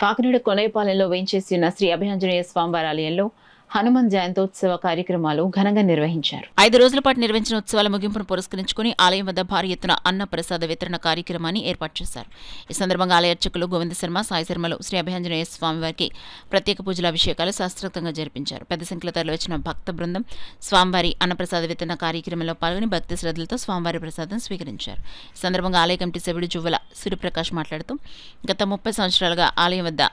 కాకినాడ కొనైపాలెంలో వేంచేసి ఉన్న శ్రీ అభయాంజనేయ స్వామివారి ఆలయంలో హనుమాన్ జయంతోత్సవ కార్యక్రమాలు ఘనంగా నిర్వహించారు. 5 రోజుల పాటు నిర్వహించిన ఉత్సవాల ముగింపును పురస్కరించుకుని ఆలయం వద్ద భారీ ఎత్తున అన్న ప్రసాద వితరణ కార్యక్రమాన్ని ఏర్పాటు చేశారు. ఈ సందర్భంగా ఆలయ అర్చకులు గోవింద శర్మ, సాయి శర్మలు శ్రీ అభయాంజనేయ స్వామివారికి ప్రత్యేక పూజల అభిషేకాలు శాస్త్రోక్తంగా జరిపించారు. పెద్ద సంఖ్యలో తరలివచ్చిన భక్త బృందం స్వామివారి అన్నప్రసాద వితరణ కార్యక్రమంలో పాల్గొని భక్తి శ్రద్ధలతో స్వామివారి ప్రసాదం స్వీకరించారు. ఈ సందర్భంగా ఆలయ కమిటీ సభ్యుడు జువ్వల సూర్యప్రకాష్ మాట్లాడుతూ గత 30 సంవత్సరాలుగా ఆలయం వద్ద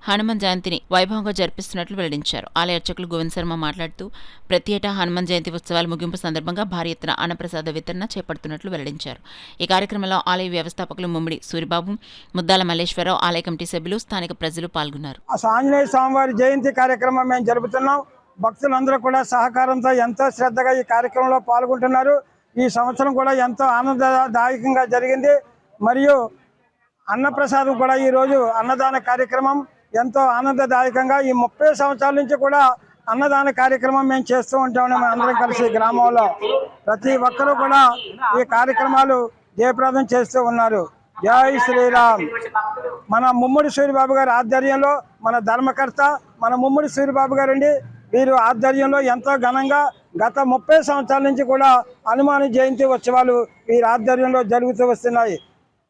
హనుమాన్ జయంతిని వైభవంగా జరిపిస్తున్నట్లు వెల్లడించారు. ఆలయ అర్చకులు గోవింద శర్మ మాట్లాడుతూ ప్రతి ఏటా హనుమాన్ జయంతి ఉత్సవాల ముగింపు సందర్భంగా భారీ ఎత్తున అన్నప్రసాద వితరణ చేపడుతున్నట్లు వెల్లడించారు. ఈ కార్యక్రమంలో ఆలయ వ్యవస్థాపకులు ముమ్మిడి సూరిబాబు, ముద్దాల మల్లేశ్వరరావు, ఆలయ కమిటీ సభ్యులు, స్థానిక ప్రజలు పాల్గొన్నారు. ఆంజనేయ స్వామివారి జయంతి కార్యక్రమం మేము జరుపుతున్నాం. భక్తులందరూ కూడా సహకారంతో ఎంతో శ్రద్ధగా ఈ కార్యక్రమంలో పాల్గొంటున్నారు. ఈ సంవత్సరం కూడా ఎంతో ఆనందదాయకంగా జరిగింది. మరియు అన్నప్రసాదం కూడా ఈరోజు అన్నదాన కార్యక్రమం ఎంతో ఆనందదాయకంగా ఈ 30 సంవత్సరాల నుంచి కూడా అన్నదాన కార్యక్రమం మేము చేస్తూ ఉంటాము. అందరం కలిసి గ్రామంలో ప్రతి ఒక్కరూ కూడా ఈ కార్యక్రమాలు జయప్రదం చేస్తూ ఉన్నారు. జై శ్రీరామ్. మన ముమ్మిడి సూరిబాబు గారి ఆధ్వర్యంలో మన ధర్మకర్త మన ముమ్మిడి సూరిబాబు గారండి. వీరు ఆధ్వర్యంలో ఎంతో ఘనంగా గత 30 సంవత్సరాల నుంచి కూడా హనుమాన్ జయంతి ఉత్సవాలు వీరి ఆధ్వర్యంలో జరుగుతూ వస్తున్నాయి.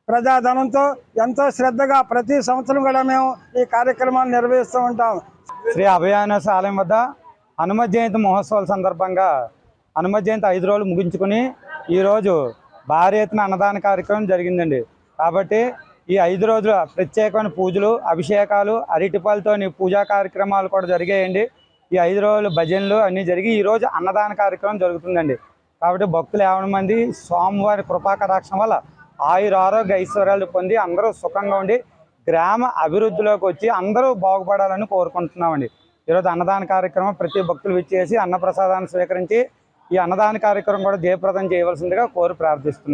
ప్రజాధనంతో ఎంతో శ్రద్ధగా ప్రతి సంవత్సరం కూడా మేము ఈ కార్యక్రమాన్ని నిర్వహిస్తూ ఉంటాం. శ్రీ అభయాంజనేయ ఆలయం వద్ద హనుమత్ జయంతి మహోత్సవాల సందర్భంగా హనుమత్ జయంతి 5 రోజులు ముగించుకుని ఈరోజు భారీ ఎత్తున అన్నదాన కార్యక్రమం జరిగిందండి. కాబట్టి ఈ 5 రోజుల ప్రత్యేకమైన పూజలు, అభిషేకాలు, అరటిపళ్ళతోని పూజా కార్యక్రమాలు కూడా జరిగాయండి. ఈ 5 రోజులు భజనలు అన్నీ జరిగి ఈరోజు అన్నదాన కార్యక్రమం జరుగుతుందండి. కాబట్టి భక్తులు 50 మంది స్వామివారి కృపాకటాక్షం వల్ల ఆయురారోగ్య ఐశ్వర్యాలు పొంది అందరూ సుఖంగా ఉండి గ్రామ అభివృద్ధిలోకి వచ్చి అందరూ బాగుపడాలని కోరుకుంటున్నామండి. ఈరోజు అన్నదాన కార్యక్రమం ప్రతి భక్తులు విచ్చేసి అన్నప్రసాదాన్ని స్వీకరించి ఈ అన్నదాన కార్యక్రమం కూడా జయప్రదం చేయవలసిందిగా కోరి ప్రార్థిస్తున్నాం.